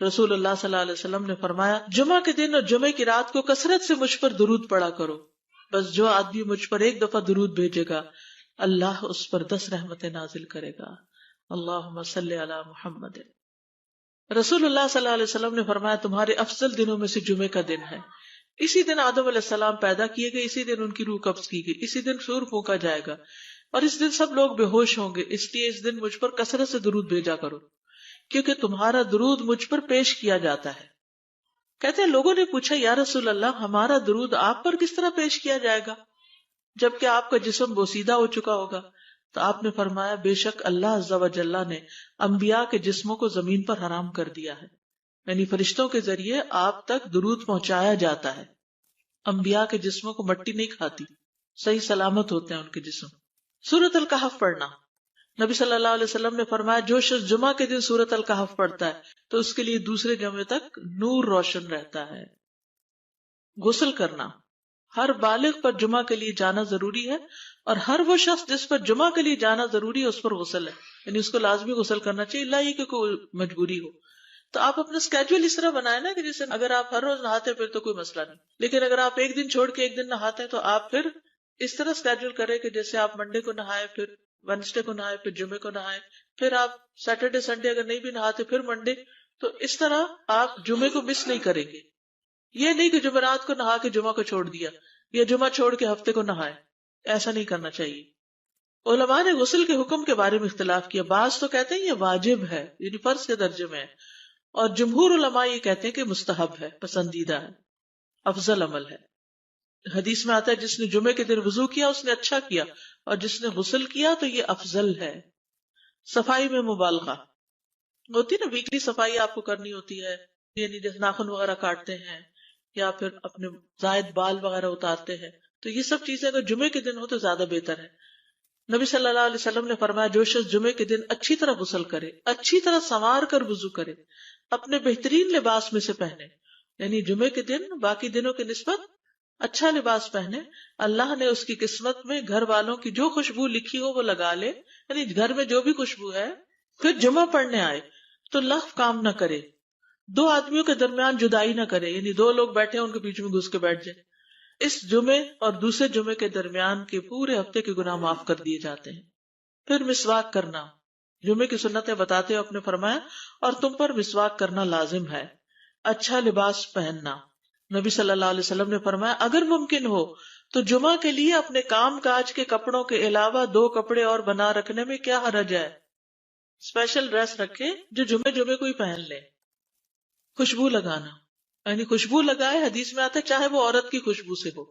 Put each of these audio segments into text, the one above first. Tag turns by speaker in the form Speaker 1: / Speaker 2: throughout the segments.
Speaker 1: رسول اللہ صلی اللہ علیہ وسلم نے فرمایا جمعہ کے دن اور جمعے کی رات کو کثرت سے مجھ پر درود پڑا کرو، بس جو آدمی مجھ پر ایک دفعہ درود بھیجے گا اللہ اس پر 10 رحمتیں نازل کرے گا۔ اللہم صلی علی محمد۔ رسول اللہ صلی اللہ علیہ وسلم نے فرمایا تمہارے افضل دنوں میں سے جمعے کا دن ہے، اسی دن آدم علیہ السلام پیدا کیے گئے، اسی دن ان کی روح قبض کی گئی، اسی دن سور پھونکا جائے گا، اور اس دن سب لوگ بے ہوش ہوں گے، اس لیے اس دن مجھ پر کثرت سے درود بھیجا کرو کیونکہ تمہارا درود مجھ پر پیش کیا جاتا ہے۔ کہتے ہیں لوگوں نے پوچھا یا رسول اللہ ہمارا درود آپ پر کس طرح پیش کیا جائے گا جبکہ آپ کا جسم بوسیدہ ہو چکا ہوگا؟ تو آپ نے فرمایا بے شک اللہ عز و جل نے انبیاء کے جسموں کو زمین پر حرام کر دیا ہے، یعنی فرشتوں کے ذریعے آپ تک درود پہنچایا جاتا ہے۔ انبیاء کے جسموں کو مٹی نہیں کھاتی، صحیح سلامت ہوتے ہیں ان کے جسم۔ سورۃ الکہف پڑھنا، نبی صلی اللہ علیہ وسلم نے فرمایا جو شخص جمعہ کے دن سورۃ الکہف پڑھتا ہے تو اس کے لیے دوسرے جمعے تک نور روشن رہتا ہے۔ غسل کرنا، ہر بالغ پر جمعہ کے لیے جانا ضروری ہے، اور ہر وہ شخص جس پر جمعہ کے لیے جانا ضروری ہے اس پر غسل ہے، یعنی اس کو لازمی غسل کرنا چاہیے، اللہ یہ کہ کوئی مجبوری ہو۔ تو آپ اپنا اسکیجول اس طرح بنائیں نا کہ جیسے اگر آپ ہر روز نہاتے ہیں پھر تو کوئی مسئلہ نہیں، لیکن اگر آپ ایک دن چھوڑ کے ایک دن نہاتے ہیں تو آپ پھر اس طرح اسکیجول کریں کہ جیسے آپ منڈے کو نہائے، پھر وینسڈے کو نہائے، پھر جمعے کو نہائے، پھر آپ سیٹرڈے سنڈے اگر نہیں بھی نہاتے پھر منڈے، تو اس طرح آپ جمعے کو مس نہیں کریں گے۔ یہ نہیں کہ جمعرات کو نہا کے جمعہ کو چھوڑ دیا یا جمعہ چھوڑ کے ہفتے کو نہائے، ایسا نہیں کرنا چاہیے۔ علماء نے غسل کے حکم کے بارے میں اختلاف کیا، بعض تو کہتے ہیں یہ واجب ہے، یعنی فرض کے درجے میں ہے، اور جمہور علماء یہ کہتے ہیں کہ مستحب ہے، پسندیدہ ہے، افضل عمل ہے۔ حدیث میں آتا ہے جس نے جمعے کے دن وضو کیا اس نے اچھا کیا، اور جس نے غسل کیا تو یہ افضل ہے۔ صفائی میں مبالغہ ہوتی نا، ویکلی صفائی آپ کو کرنی ہوتی ہے، یعنی جیسے ناخن وغیرہ کاٹتے ہیں یا پھر اپنے زائد بال وغیرہ اتارتے ہیں، تو یہ سب چیزیں اگر جمعے کے دن ہو تو زیادہ بہتر ہے۔ نبی صلی اللہ علیہ وسلم نے فرمایا جو شخص جمعے کے دن اچھی طرح غسل کرے، اچھی طرح سنوار کر وضو کرے، اپنے بہترین لباس میں سے پہنے، یعنی جمعے کے دن باقی دنوں کی نسبت اچھا لباس پہنے، اللہ نے اس کی قسمت میں گھر والوں کی جو خوشبو لکھی ہو وہ لگا لے، یعنی گھر میں جو بھی خوشبو ہے، پھر جمعہ پڑھنے آئے تو لغو کام نہ کرے، 2 آدمیوں کے درمیان جدائی نہ کرے، یعنی 2 لوگ بیٹھے ان کے بیچ میں گھس کے بیٹھ جائے۔ اس جمعے اور دوسرے جمعے کے درمیان کے پورے ہفتے کے گناہ معاف کر دیے جاتے ہیں۔ پھر مسواک کرنا، جمعے کی سنتیں بتاتے ہوئے آپ نے فرمایا اور تم پر مسواک کرنا لازم ہے۔ اچھا لباس پہننا، نبی صلی اللہ علیہ وسلم نے فرمایا اگر ممکن ہو تو جمعہ کے لیے اپنے کام کاج کے کپڑوں کے علاوہ 2 کپڑے اور بنا رکھنے میں کیا حرج ہے، اسپیشل ڈریس رکھے جو جمعے کو ہی پہن لے۔ خوشبو لگانا، یعنی خوشبو لگائے، حدیث میں آتا ہے چاہے وہ عورت کی خوشبو سے ہو،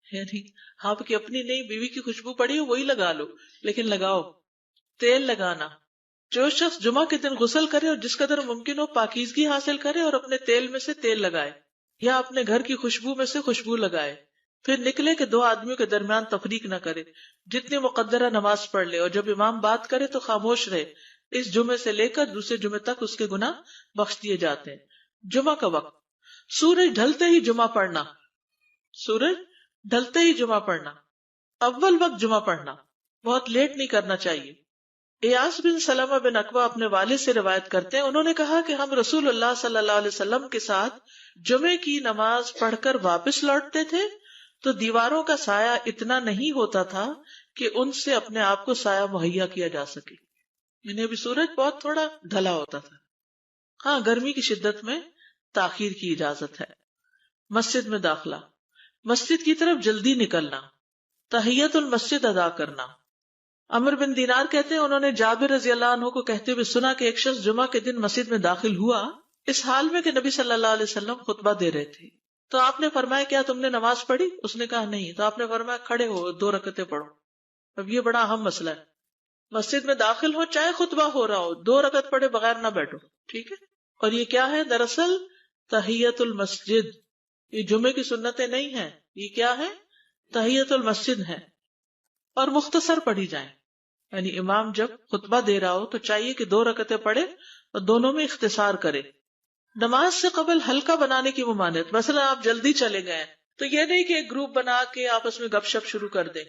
Speaker 1: یعنی آپ کی اپنی نہیں، بیوی کی خوشبو پڑی ہو وہی لگا لو، لیکن لگاؤ۔ تیل لگانا، جو شخص جمعہ کے دن غسل کرے اور جس قدر ممکن ہو پاکیزگی حاصل کرے اور اپنے تیل میں سے تیل لگائے یا اپنے گھر کی خوشبو میں سے خوشبو لگائے، پھر نکلے کہ 2 آدمیوں کے درمیان تفریق نہ کرے، جتنی مقدرہ نماز پڑھ لے، اور جب امام بات کرے تو خاموش رہے، اس جمعے سے لے کر دوسرے جمعے تک اس کے گناہ بخش دیے جاتے ہیں۔ جمعہ کا وقت، سورج ڈھلتے ہی جمعہ پڑھنا، سورج ڈھلتے ہی جمعہ پڑھنا، اول وقت جمعہ پڑھنا، بہت لیٹ نہیں کرنا چاہیے۔ ایاس بن سلمہ بن عقبہ اپنے والد سے روایت کرتے ہیں، انہوں نے کہا کہ ہم رسول اللہ صلی اللہ علیہ وسلم کے ساتھ جمعے کی نماز پڑھ کر واپس لوٹتے تھے تو دیواروں کا سایہ اتنا نہیں ہوتا تھا کہ ان سے اپنے آپ کو سایہ مہیا کیا جا سکے، یعنی ابھی سورج بہت تھوڑا ڈھلا ہوتا تھا۔ ہاں، گرمی کی شدت میں تاخیر کی اجازت ہے۔ مسجد میں داخلہ، مسجد کی طرف جلدی نکلنا، تحیت المسجد ادا کرنا۔ عمر بن دینار کہتے ہیں انہوں نے جابر رضی اللہ عنہ کو کہتے ہوئے سنا کہ ایک شخص جمعہ کے دن مسجد میں داخل ہوا اس حال میں کہ نبی صلی اللہ علیہ وسلم خطبہ دے رہے تھے، تو آپ نے فرمایا کیا تم نے نماز پڑھی؟ اس نے کہا نہیں، تو آپ نے فرمایا کھڑے ہو 2 رکعتیں پڑھو۔ اب یہ بڑا اہم مسئلہ ہے، مسجد میں داخل ہو چاہے خطبہ ہو رہا ہو 2 رکعت پڑھے بغیر نہ بیٹھو، ٹھیک ہے؟ اور یہ کیا ہے؟ دراصل تحیت المسجد، یہ جمعے کی سنتیں نہیں ہیں، یہ کیا ہے؟ تحیت المسجد ہے، اور مختصر پڑھی جائیں، یعنی امام جب خطبہ دے رہا ہو تو چاہیے کہ 2 رکعتیں پڑھے اور دونوں میں اختصار کرے۔ نماز سے قبل ہلکا بنانے کی ممانعت، مثلا آپ جلدی چلے گئے تو یہ نہیں کہ ایک گروپ بنا کے آپس میں گپ شپ شروع کر دیں،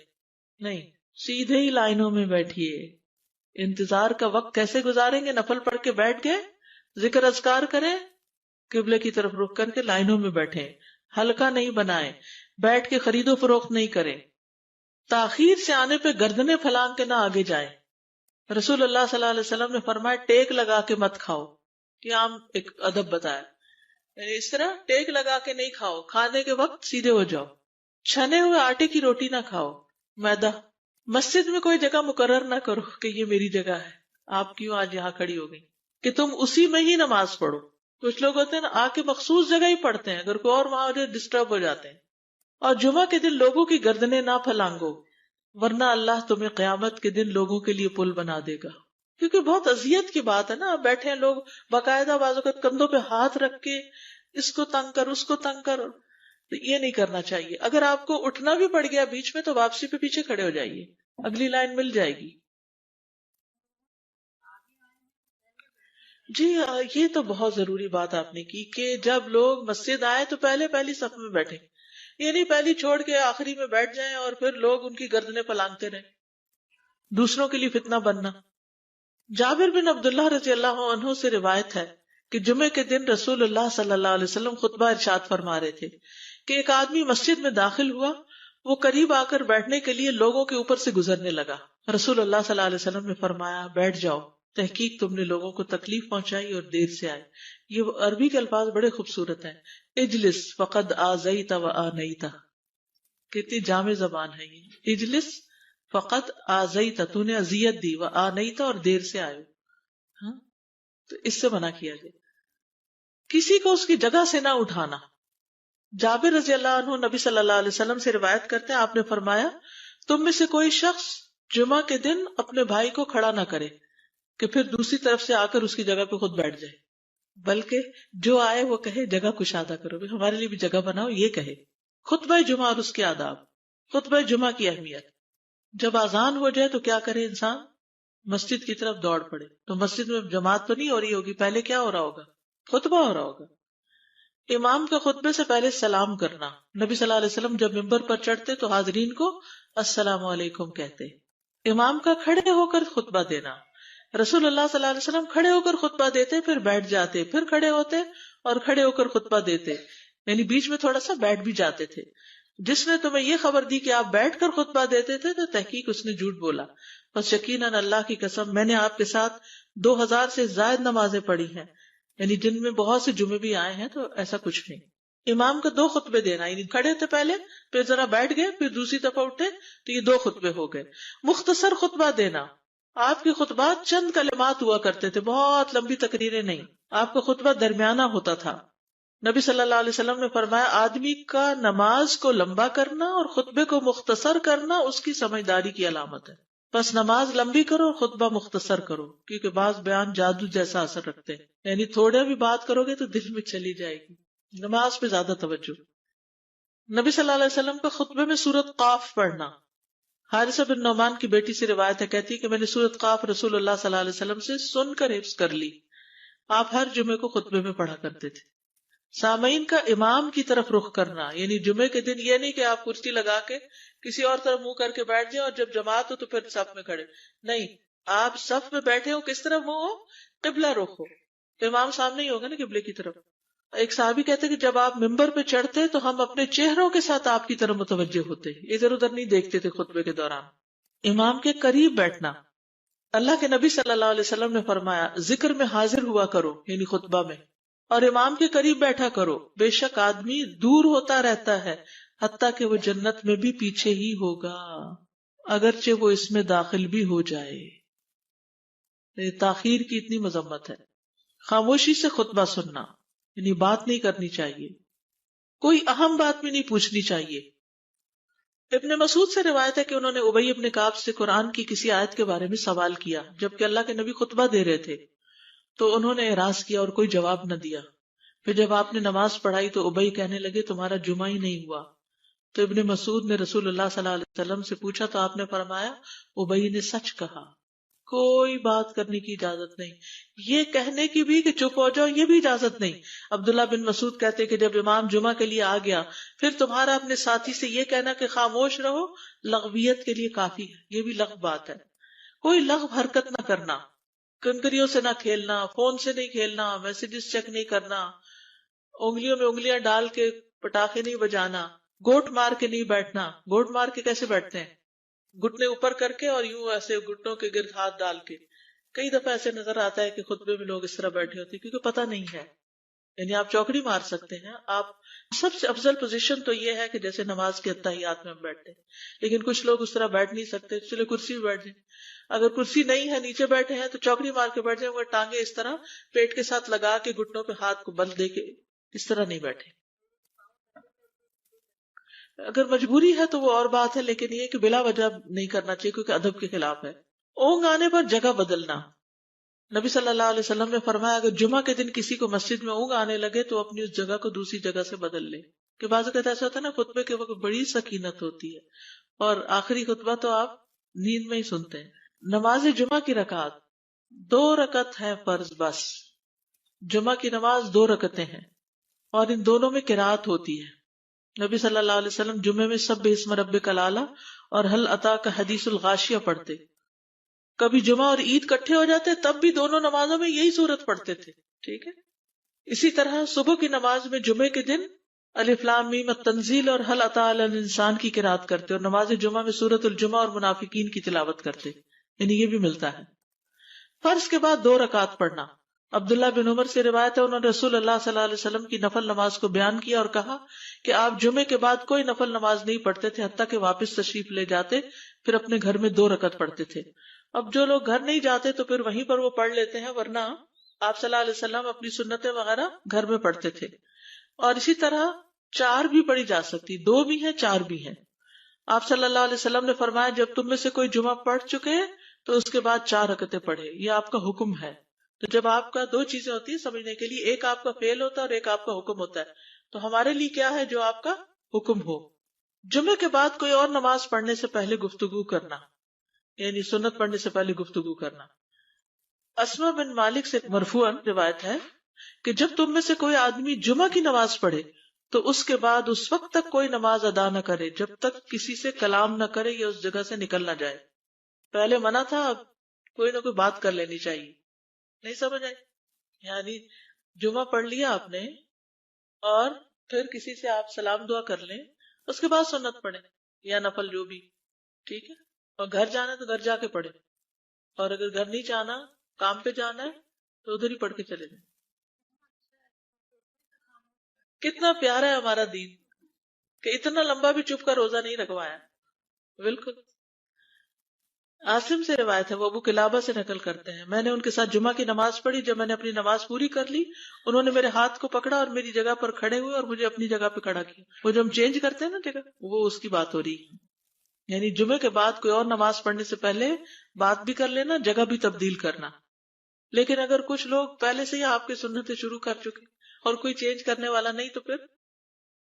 Speaker 1: نہیں، سیدھے ہی لائنوں میں بیٹھیے۔ انتظار کا وقت کیسے گزاریں گے؟ نفل پڑھ کے بیٹھ گئے، ذکر اذکار کریں، قبلے کی طرف رخ کر کے لائنوں میں بیٹھیں، حلقہ نہیں بنائیں، بیٹھ کے خرید و فروخت نہیں کریں، تاخیر سے آنے پہ گردنیں پھلانگ کے نہ آگے جائیں۔ رسول اللہ صلی اللہ علیہ وسلم نے فرمایا ٹیک لگا کے مت کھاؤ، یہ عام ایک ادب بتایا، یعنی اس طرح ٹیک لگا کے نہیں کھاؤ، کھانے کے وقت سیدھے ہو جاؤ۔ چھنے ہوئے آٹے کی روٹی نہ کھاؤ، میدا۔ مسجد میں کوئی جگہ مقرر نہ کرو کہ یہ میری جگہ ہے، آپ کیوں آج یہاں کھڑی ہو گئی، کہ تم اسی میں ہی نماز پڑھو۔ کچھ لوگ ہوتے ہیں نا آ کے مخصوص جگہ ہی پڑھتے ہیں، اگر کوئی اور وہاں ہو جائے ڈسٹرب ہو جاتے ہیں۔ اور جمعہ کے دن لوگوں کی گردنیں نہ پھلانگو، ورنہ اللہ تمہیں قیامت کے دن لوگوں کے لیے پل بنا دے گا۔ کیونکہ بہت اذیت کی بات ہے نا، بیٹھے ہیں لوگ باقاعدہ بازو کا کندھوں پہ ہاتھ رکھ کے اس کو تنگ کر اس کو تنگ کر، تو یہ نہیں کرنا چاہیے۔ اگر آپ کو اٹھنا بھی پڑ گیا بیچ میں تو واپسی پہ پیچھے کھڑے ہو جائیے، اگلی لائن مل جائے گی۔ جی یہ تو بہت ضروری بات آپ نے کی کہ جب لوگ مسجد آئے تو پہلی صف میں بیٹھے، یہ نہیں پہلی چھوڑ کے آخری میں بیٹھ جائیں اور پھر لوگ ان کی گردنیں پلانگتے رہیں، دوسروں کے لیے فتنہ بننا۔ جابر بن عبداللہ رضی اللہ عنہ سے روایت ہے کہ جمعے کے دن رسول اللہ صلی اللہ علیہ وسلم خطبہ ارشاد فرما رہے تھے کہ ایک آدمی مسجد میں داخل ہوا، وہ قریب آ کر بیٹھنے کے لیے لوگوں کے اوپر سے گزرنے لگا۔ رسول اللہ صلی اللہ علیہ وسلم نے فرمایا بیٹھ جاؤ، تحقیق تم نے لوگوں کو تکلیف پہنچائی اور دیر سے آئے۔ یہ عربی کے الفاظ بڑے خوبصورت ہیں، اجلس فقد آذیت و آنیت، کتنی جامع زبان ہے یہ۔ اجلس فقط آذیت، تو نے اذیت دی، و آنیت، اور دیر سے آئے۔ ہاں تو اس سے منع کیا گیا۔ کسی کو اس کی جگہ سے نہ اٹھانا۔ جابر رضی اللہ عنہ نبی صلی اللہ علیہ وسلم سے روایت کرتے ہیں، آپ نے فرمایا تم میں سے کوئی شخص جمعہ کے دن اپنے بھائی کو کھڑا نہ کرے کہ پھر دوسری طرف سے آ کر اس کی جگہ پہ خود بیٹھ جائے، بلکہ جو آئے وہ کہے جگہ کشادہ کرو، ہمارے لیے بھی جگہ بناؤ، یہ کہے۔ خطبہ جمعہ اور اس کے آداب۔ خطبہ جمعہ کی اہمیت، جب اذان ہو جائے تو کیا کرے انسان؟ مسجد کی طرف دوڑ پڑے۔ تو مسجد میں جماعت تو نہیں ہو رہی ہوگی، پہلے کیا ہو رہا ہوگا؟ خطبہ ہو رہا ہوگا۔ امام کا خطبے سے پہلے سلام کرنا۔ نبی صلی اللہ علیہ وسلم جب ممبر پر چڑھتے تو حاضرین کو السلام علیکم کہتے۔ امام کا کھڑے ہو کر خطبہ دینا۔ رسول اللہ صلی اللہ علیہ وسلم کھڑے ہو کر خطبہ دیتے، پھر بیٹھ جاتے، پھر کھڑے ہوتے اور کھڑے ہو کر خطبہ دیتے، یعنی بیچ میں تھوڑا سا بیٹھ بھی جاتے تھے۔ جس نے تمہیں یہ خبر دی کہ آپ بیٹھ کر خطبہ دیتے تھے تو تحقیق اس نے جھوٹ بولا۔ بس یقیناً اللہ کی قسم میں نے آپ کے ساتھ 2000 سے زائد نمازیں پڑھی ہیں، یعنی جن میں بہت سے جمعے بھی آئے ہیں، تو ایسا کچھ نہیں۔ امام کو 2 خطبے دینا، یعنی کھڑے تھے پہلے، پھر ذرا بیٹھ گئے، پھر دوسری دفعہ اٹھے، تو یہ 2 خطبے ہو گئے۔ مختصر خطبہ دینا۔ آپ کے خطبات چند کلمات ہوا کرتے تھے، بہت لمبی تقریریں نہیں۔ آپ کا خطبہ درمیانہ ہوتا تھا۔ نبی صلی اللہ علیہ وسلم نے فرمایا آدمی کا نماز کو لمبا کرنا اور خطبے کو مختصر کرنا اس کی سمجھداری کی علامت ہے۔ بس نماز لمبی کرو اور خطبہ مختصر کرو، کیونکہ بعض بیان جادو جیسا اثر رکھتے ہیں، یعنی تھوڑے بھی بات کرو گے تو دل میں چلی جائے گی۔ نماز پہ زیادہ توجہ۔ نبی صلی اللہ علیہ وسلم کا خطبے میں سورۃ قاف پڑھنا۔ حارثہ بن نعمان کی بیٹی سے روایت ہے، کہتی ہے کہ میں نے سورۃ قاف رسول اللہ صلی اللہ علیہ وسلم سے سن کر حفظ کر لی۔ آپ ہر جمعے کو خطبے میں پڑھا کرتے تھے۔ سامعین کا امام کی طرف رخ کرنا، یعنی جمعے کے دن یہ نہیں کہ آپ کرسی لگا کے کسی اور طرف منہ کر کے بیٹھ جائیں اور جب جماعت ہو تو پھر صف میں کھڑے، نہیں، آپ صف میں بیٹھے ہو، کس طرف منہ ہو؟ قبلہ رخ ہو، تو امام سامنے ہی ہوگا نا قبلے کی طرف۔ ایک صحابی کہتے کہ جب آپ ممبر پہ چڑھتے تو ہم اپنے چہروں کے ساتھ آپ کی طرف متوجہ ہوتے، ادھر ادھر نہیں دیکھتے تھے خطبے کے دوران۔ امام کے قریب بیٹھنا۔ اللہ کے نبی صلی اللہ علیہ وسلم نے فرمایا ذکر میں حاضر ہوا کرو، یعنی خطبہ میں، اور امام کے قریب بیٹھا کرو، بے شک آدمی دور ہوتا رہتا ہے حتیٰ کہ وہ جنت میں بھی پیچھے ہی ہوگا اگرچہ وہ اس میں داخل بھی ہو جائے۔ تاخیر کی اتنی مذمت ہے۔ خاموشی سے خطبہ سننا، یعنی بات نہیں کرنی چاہیے، کوئی اہم بات بھی نہیں پوچھنی چاہیے۔ ابن مسعود سے روایت ہے کہ انہوں نے ابی ابن کعب سے قرآن کی کسی آیت کے بارے میں سوال کیا جبکہ اللہ کے نبی خطبہ دے رہے تھے، تو انہوں نے اعراض کیا اور کوئی جواب نہ دیا۔ پھر جب آپ نے نماز پڑھائی تو ابی کہنے لگے تمہارا جمعہ ہی نہیں ہوا۔ تو ابن مسعود نے رسول اللہ صلی اللہ علیہ وسلم سے پوچھا تو آپ نے فرمایا ابی نے سچ کہا، کوئی بات کرنے کی اجازت نہیں، یہ کہنے کی بھی کہ چپ ہو جاؤ یہ بھی اجازت نہیں۔ عبداللہ بن مسعود کہتے کہ جب امام جمعہ کے لیے آ گیا پھر تمہارا اپنے ساتھی سے یہ کہنا کہ خاموش رہو لغویت کے لیے کافی ہے، یہ بھی لغو بات ہے۔ کوئی لغو حرکت نہ کرنا، کنکریوں سے نہ کھیلنا، فون سے نہیں کھیلنا، میسجز چیک نہیں کرنا، انگلیوں میں انگلیاں ڈال کے پٹاخے نہیں بجانا، گوٹ مار کے نہیں بیٹھنا. گوٹ مار کے کیسے بیٹھتے ہیں؟ گھٹنے اوپر کر کے اور یوں ایسے گھٹنوں کے گرد ہاتھ ڈال کے. کئی دفعہ ایسے نظر آتا ہے کہ خطبے میں لوگ اس طرح بیٹھے ہوتے ہیں کیونکہ پتہ نہیں ہے. یعنی آپ چوکڑی مار سکتے ہیں. آپ سب سے افضل پوزیشن تو یہ ہے کہ جیسے نماز کے اتحیات میں ہم بیٹھتے ہیں، لیکن کچھ لوگ اس طرح بیٹھ نہیں سکتے، چلے کرسی میں بیٹھ جائیں. اگر کرسی نہیں ہے، نیچے بیٹھے ہیں تو چوکڑی مار کے بیٹھ جائیں، مگر ٹانگیں اس طرح پیٹ کے ساتھ لگا کے گھٹنوں پہ ہاتھ کو بل دے کے اس طرح نہیں بیٹھے. اگر مجبوری ہے تو وہ اور بات ہے، لیکن یہ کہ بلا وجہ نہیں کرنا چاہیے کیونکہ ادب کے خلاف ہے. اونگ آنے پر جگہ بدلنا. نبی صلی اللہ علیہ وسلم نے فرمایا اگر جمعہ کے دن کسی کو مسجد میں اونگ آنے لگے تو اپنی اس جگہ کو دوسری جگہ سے بدل لے. کہ بعض اوقات ایسا ہوتا ہے نا، خطبے کے وقت بڑی سکینت ہوتی ہے اور آخری خطبہ تو آپ نیند میں ہی سنتے ہیں. نماز جمعہ کی رکعت 2 رکعت ہے فرض بس. جمعہ کی نماز 2 رکعتیں ہیں اور ان دونوں میں قرات ہوتی ہے. نبی صلی اللہ علیہ وسلم جمعے میں سب اسم ربک الاعلی اور حل اتاک حدیث الغاشیہ پڑھتے. کبھی جمعہ اور عید کٹھے ہو جاتے تب بھی دونوں نمازوں میں یہی صورت پڑھتے تھے. ٹھیک ہے. اسی طرح صبح کی نماز میں جمعے کے دن الف لام میم التنزیل اور حل اتی علی الانسان کی قرات کرتے اور نماز جمعہ میں سورۃ الجمعہ اور منافقین کی تلاوت کرتے. یعنی یہ بھی ملتا ہے. فرض کے بعد 2 رکعت پڑھنا. عبداللہ بن عمر سے روایت ہے انہوں نے رسول اللہ صلی اللہ علیہ وسلم کی نفل نماز کو بیان کیا اور کہا کہ آپ جمعے کے بعد کوئی نفل نماز نہیں پڑھتے تھے حتیٰ کہ واپس تشریف لے جاتے، پھر اپنے گھر میں 2 رکعت پڑھتے تھے. اب جو لوگ گھر نہیں جاتے تو پھر وہیں پر وہ پڑھ لیتے ہیں، ورنہ آپ صلی اللہ علیہ وسلم اپنی سنتیں وغیرہ گھر میں پڑھتے تھے. اور اسی طرح 4 بھی پڑھی جا سکتی، 2 بھی ہیں 4 بھی ہیں. آپ صلی اللہ علیہ وسلم نے فرمایا جب تم میں سے کوئی جمعہ پڑھ چکے تو اس کے بعد 4 رکعتیں پڑھے. یہ آپ کا حکم ہے. تو جب آپ کا 2 چیزیں ہوتی ہیں سمجھنے کے لیے، ایک آپ کا فعل ہوتا ہے اور ایک آپ کا حکم ہوتا ہے. تو ہمارے لیے کیا ہے؟ جو آپ کا حکم ہو. جمعے کے بعد کوئی اور نماز پڑھنے سے پہلے گفتگو کرنا، یعنی سنت پڑھنے سے پہلے گفتگو کرنا. اسما بن مالک سے مرفوعاً روایت ہے کہ جب تم میں سے کوئی آدمی جمعہ کی نماز پڑھے تو اس کے بعد اس وقت تک کوئی نماز ادا نہ کرے جب تک کسی سے کلام نہ کرے یا اس جگہ سے نکل نہ جائے. پہلے منع تھا، اب کوئی نہ کوئی بات کر لینی چاہیے. نہیں سمجھ آئی؟ یعنی جمعہ پڑھ لیا آپ نے اور پھر کسی سے آپ سلام دعا کر لیں، اس کے بعد سنت پڑھیں یا نفل جو بھی. ٹھیک ہے. اور گھر جانا ہے تو گھر جا کے پڑھیں، اور اگر گھر نہیں جانا، کام پہ جانا ہے تو ادھر ہی پڑھ کے چلے جائیں. کتنا پیارا ہے ہمارا دین کہ اتنا لمبا بھی چپ کا روزہ نہیں رکھوایا. بالکل. عاصم سے روایت ہے، وہ ابو قلابہ سے نقل کرتے ہیں، میں نے ان کے ساتھ جمعہ کی نماز پڑھی. جب میں نے اپنی نماز پوری کر لی انہوں نے میرے ہاتھ کو پکڑا اور میری جگہ پر کھڑے ہوئے اور مجھے اپنی جگہ پہ کھڑا کیا. وہ جو ہم چینج کرتے ہیں نا جگہ، وہ اس کی بات ہو رہی ہے. یعنی جمعے کے بعد کوئی اور نماز پڑھنے سے پہلے بات بھی کر لینا، جگہ بھی تبدیل کرنا. لیکن اگر کچھ لوگ پہلے سے ہی آپ کی سنتیں شروع کر چکے اور کوئی چینج کرنے والا نہیں تو پھر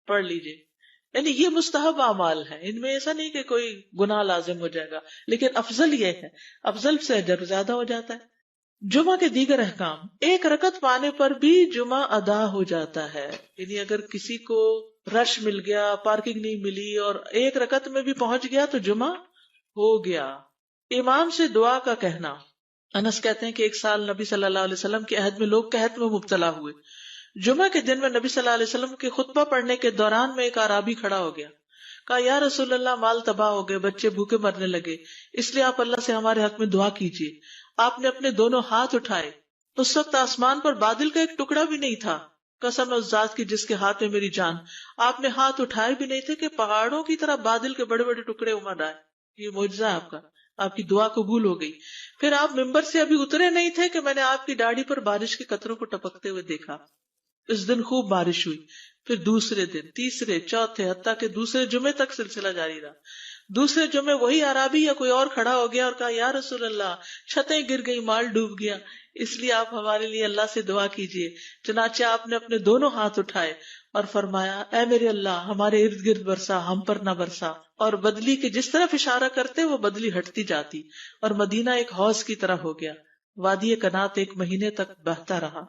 Speaker 1: پڑھ لیجئے. یعنی یہ مستحب اعمال ہے، ان میں ایسا نہیں کہ کوئی گناہ لازم ہو جائے گا، لیکن افضل یہ ہے، افضل سے اجر زیادہ ہو جاتا ہے. جمعہ کے دیگر احکام. 1 رکعت پانے پر بھی جمعہ ادا ہو جاتا ہے. یعنی اگر کسی کو رش مل گیا، پارکنگ نہیں ملی اور 1 رکعت میں بھی پہنچ گیا تو جمعہ ہو گیا. امام سے دعا کا کہنا. انس کہتے ہیں کہ ایک سال نبی صلی اللہ علیہ وسلم کے عہد میں لوگ قحط میں مبتلا ہوئے. جمعہ کے دن میں نبی صلی اللہ علیہ وسلم کے خطبہ پڑھنے کے دوران میں ایک اعرابی کھڑا ہو گیا. کہا یا رسول اللہ، مال تباہ ہو گئے، بچے بھوکے مرنے لگے، اس لیے آپ اللہ سے ہمارے حق میں دعا کیجیے. آپ نے اپنے دونوں ہاتھ اٹھائے. اس وقت آسمان پر بادل کا ایک ٹکڑا بھی نہیں تھا. قسم اس ذات کی جس کے ہاتھ میں میری جان، آپ نے ہاتھ اٹھائے بھی نہیں تھے کہ پہاڑوں کی طرح بادل کے بڑے بڑے ٹکڑے امڑ آئے. یہ معجزہ ہے آپ کا، آپ کی دعا قبول ہو گئی. پھر آپ ممبر سے ابھی اترے نہیں تھے کہ میں نے آپ کی داڑھی پر بارش کے قطروں کو ٹپکتے ہوئے دیکھا. اس دن خوب بارش ہوئی. پھر دوسرے دن، تیسرے، چوتھے، حتیٰ کہ دوسرے جمعے تک سلسلہ جاری رہا. دوسرے جمعے وہی عرابی یا کوئی اور کھڑا ہو گیا اور کہا یا رسول اللہ، چھتیں گر گئی، مال ڈوب گیا، اس لیے آپ ہمارے لیے اللہ سے دعا کیجیے. چنانچہ آپ نے اپنے دونوں ہاتھ اٹھائے اور فرمایا اے میرے اللہ، ہمارے ارد گرد برسا، ہم پر نہ برسا. اور بدلی کے جس طرف اشارہ کرتے وہ بدلی ہٹتی جاتی اور مدینہ ایک حوض کی طرح ہو گیا. وادی کنات 1 مہینے تک بہتا رہا.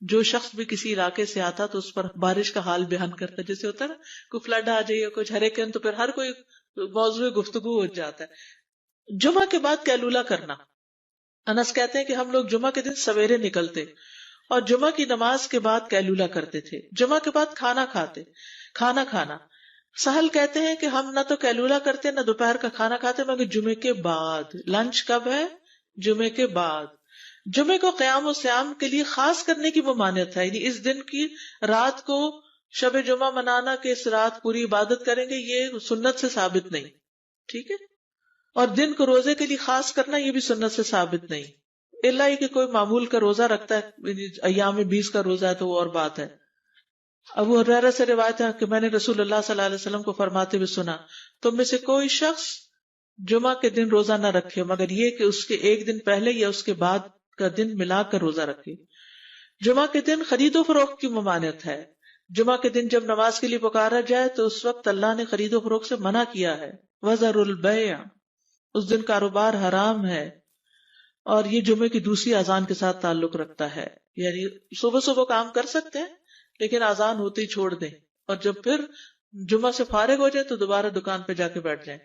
Speaker 1: جو شخص بھی کسی علاقے سے آتا تو اس پر بارش کا حال بیان کرتا. جیسے ہوتا ہے نا کوئی فلڈ آ جائے یا کچھ ہریکین تو پھر ہر کوئی موضوع گفتگو ہو جاتا ہے. جمعہ کے بعد قیلولہ کرنا. انس کہتے ہیں کہ ہم لوگ جمعہ کے دن سویرے نکلتے اور جمعہ کی نماز کے بعد قیلولہ کرتے تھے. جمعہ کے بعد کھانا کھانا. سہل کہتے ہیں کہ ہم نہ تو قیلولہ کرتے نہ دوپہر کا کھانا کھاتے مگر جمعے کے بعد. لنچ کب ہے؟ جمعے کے بعد. جمعے کو قیام و سیام کے لیے خاص کرنے کی ممانعت ہے، یعنی اس دن کی رات کو شب جمعہ منانا کہ اس رات پوری عبادت کریں گے، یہ سنت سے ثابت نہیں. ٹھیک ہے. اور دن کو روزے کے لیے خاص کرنا یہ بھی سنت سے ثابت نہیں، الا یہ کہ کوئی معمول کا روزہ رکھتا ہے، ایام 20 کا روزہ ہے تو وہ اور بات ہے. ابو ہریرہ سے روایت ہے کہ میں نے رسول اللہ صلی اللہ علیہ وسلم کو فرماتے ہوئے سنا، تم میں سے کوئی شخص جمعہ کے دن روزہ نہ رکھے مگر یہ کہ اس کے ایک دن پہلے یا اس کے بعد کا دن ملا کر روزہ رکھے. جمعہ کے دن خرید و فروخت کی ممانعت ہے. جمعہ کے دن جب نماز کے لیے پکارا جائے تو اس وقت اللہ نے خرید و فروخت سے منع کیا ہے. وَذَرُوا الْبَيْعَ، اس دن کاروبار حرام ہے. اور یہ جمعے کی دوسری اذان کے ساتھ تعلق رکھتا ہے، یعنی صبح صبح کام کر سکتے ہیں لیکن اذان ہوتے ہی چھوڑ دیں، اور جب پھر جمعہ سے فارغ ہو جائے تو دوبارہ دکان پہ جا کے بیٹھ جائیں.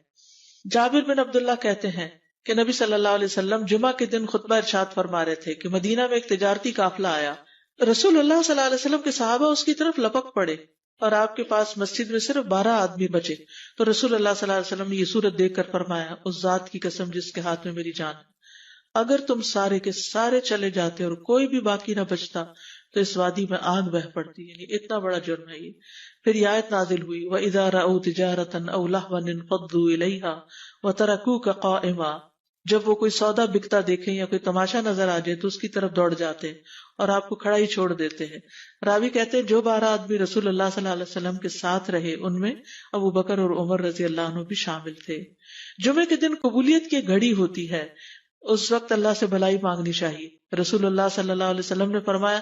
Speaker 1: جابر بن عبداللہ کہتے ہیں کہ نبی صلی اللہ علیہ وسلم جمعہ کے دن خطبہ ارشاد فرما رہے تھے کہ مدینہ میں ایک تجارتی قافلہ آیا. رسول اللہ صلی اللہ علیہ وسلم کے صحابہ اس کی طرف لپک پڑے اور آپ کے پاس مسجد میں صرف 12 آدمی بچے. تو رسول اللہ صلی اللہ علیہ وسلم نے یہ صورت دیکھ کر فرمایا، اس ذات کی قسم جس کے ہاتھ میں میری جان ہے، اگر تم سارے کے سارے چلے جاتے اور کوئی بھی باقی نہ بچتا تو اس وادی میں آگ بہ پڑتی. یعنی اتنا بڑا جرم ہے یہ. پھر یہ آیت نازل ہوئی، وَإِذَا رَأَوْا تِجَارَةً أَوْ لَهْوًا انفضوا إِلَيْهَا وَتَرَكُوكَ قَائِمًا، جب وہ کوئی سودا بکتا دیکھیں یا کوئی تماشا نظر آ جائے تو اس کی طرف دوڑ جاتے ہیں اور آپ کو کھڑا ہی چھوڑ دیتے ہیں. راوی کہتے ہیں جو 12 آدمی رسول اللہ صلی اللہ علیہ وسلم کے ساتھ رہے ان میں ابو بکر اور عمر رضی اللہ عنہ بھی شامل تھے. جمعے کے دن قبولیت کی گھڑی ہوتی ہے، اس وقت اللہ سے بھلائی مانگنی چاہیے. رسول اللہ صلی اللہ علیہ وسلم نے فرمایا،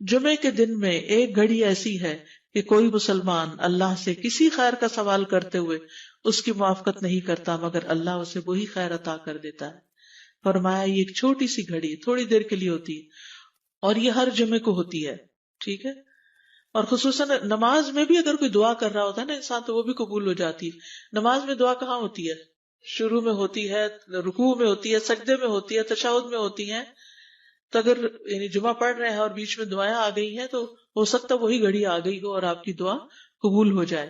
Speaker 1: جمعے کے دن میں ایک گھڑی ایسی ہے کہ کوئی مسلمان اللہ سے کسی خیر کا سوال کرتے ہوئے اس کی موافقت نہیں کرتا مگر اللہ اسے وہی خیر عطا کر دیتا ہے. فرمایا یہ ایک چھوٹی سی گھڑی تھوڑی دیر کے لیے ہوتی ہے اور یہ ہر جمعے کو ہوتی ہے. ٹھیک ہے. اور خصوصاً نماز میں بھی اگر کوئی دعا کر رہا ہوتا ہے نا انسان تو وہ بھی قبول ہو جاتی ہے. نماز میں دعا کہاں ہوتی ہے؟ شروع میں ہوتی ہے، رکوع میں ہوتی ہے، سجدے میں ہوتی ہے، تشہد میں ہوتی ہے. تو اگر یعنی جمعہ پڑھ رہے ہیں اور بیچ میں دعائیں آ گئی ہیں تو ہو سکتا ہے وہی گھڑی آ گئی ہو اور آپ کی دعا قبول ہو جائے.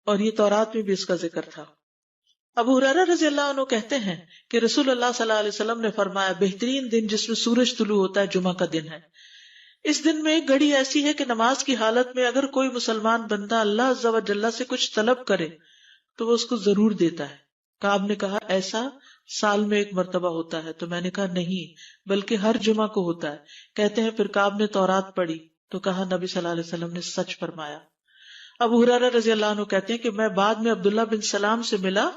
Speaker 1: اور یہ تورات میں بھی اس کا ذکر تھا. ابو ہریرہ رضی اللہ عنہ کہتے ہیں کہ رسول اللہ صلی اللہ علیہ وسلم نے فرمایا، بہترین دن جس میں سورج طلوع ہوتا ہے جمعہ کا دن ہے. اس دن میں ایک گھڑی ایسی ہے کہ نماز کی حالت میں اگر کوئی مسلمان بندہ اللہ عز و جل سے کچھ طلب کرے تو وہ اس کو ضرور دیتا ہے. کعب نے کہا ایسا سال میں ایک مرتبہ ہوتا ہے؟ تو میں نے کہا نہیں بلکہ ہر جمعہ کو ہوتا ہے. کہتے ہیں پھر کعب نے تورات پڑھی تو کہا نبی صلی اللہ علیہ وسلم نے سچ فرمایا. ابو ہریرہ رضی اللہ عنہ کہتے ہیں کہ میں بعد میں عبداللہ بن سلام سے ملا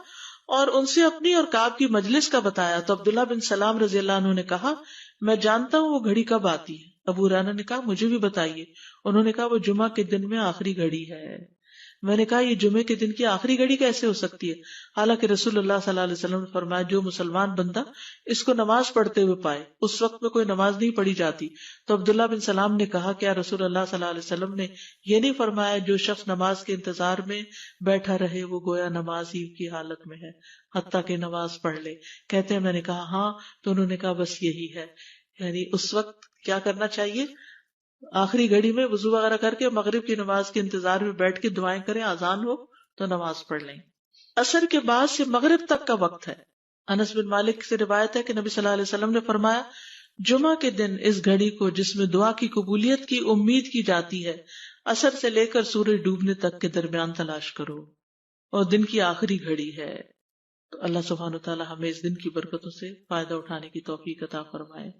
Speaker 1: اور ان سے اپنی اور کعب کی مجلس کا بتایا تو عبداللہ بن سلام رضی اللہ عنہ نے کہا میں جانتا ہوں وہ گھڑی کب آتی ہے. ابو ہریرہ نے کہا مجھے بھی بتائیے. انہوں نے کہا وہ جمعہ کے دن میں آخری گھڑی ہے. میں نے کہا یہ جمعے کے دن کی آخری گھڑی کیسے ہو سکتی ہے؟ حالانکہ رسول اللہ صلی اللہ علیہ وسلم نے فرمایا جو مسلمان بندہ اس کو نماز پڑھتے ہوئے پائے. اس وقت میں کوئی نماز نہیں پڑھی جاتی. تو عبداللہ بن سلام نے کہا کیا رسول اللہ صلی اللہ علیہ وسلم نے یہ نہیں فرمایا جو شخص نماز کے انتظار میں بیٹھا رہے وہ گویا نماز ہی کی حالت میں ہے حتیٰ کہ نماز پڑھ لے؟ کہتے ہیں میں نے کہا ہاں. تو انہوں نے کہا بس یہی ہے، یعنی اس وقت کیا کرنا چاہیے؟ آخری گھڑی میں وضو وغیرہ کر کے مغرب کی نماز کے انتظار میں بیٹھ کے دعائیں کریں، اذان ہو تو نماز پڑھ لیں. عصر کے بعد سے مغرب تک کا وقت ہے. انس بن مالک سے روایت ہے کہ نبی صلی اللہ علیہ وسلم نے فرمایا جمعہ کے دن اس گھڑی کو جس میں دعا کی قبولیت کی امید کی جاتی ہے عصر سے لے کر سورج ڈوبنے تک کے درمیان تلاش کرو اور دن کی آخری گھڑی ہے. تو اللہ سبحانہ وتعالی ہمیں اس دن کی برکتوں سے فائدہ اٹھانے کی توفیق عطا فرمائے.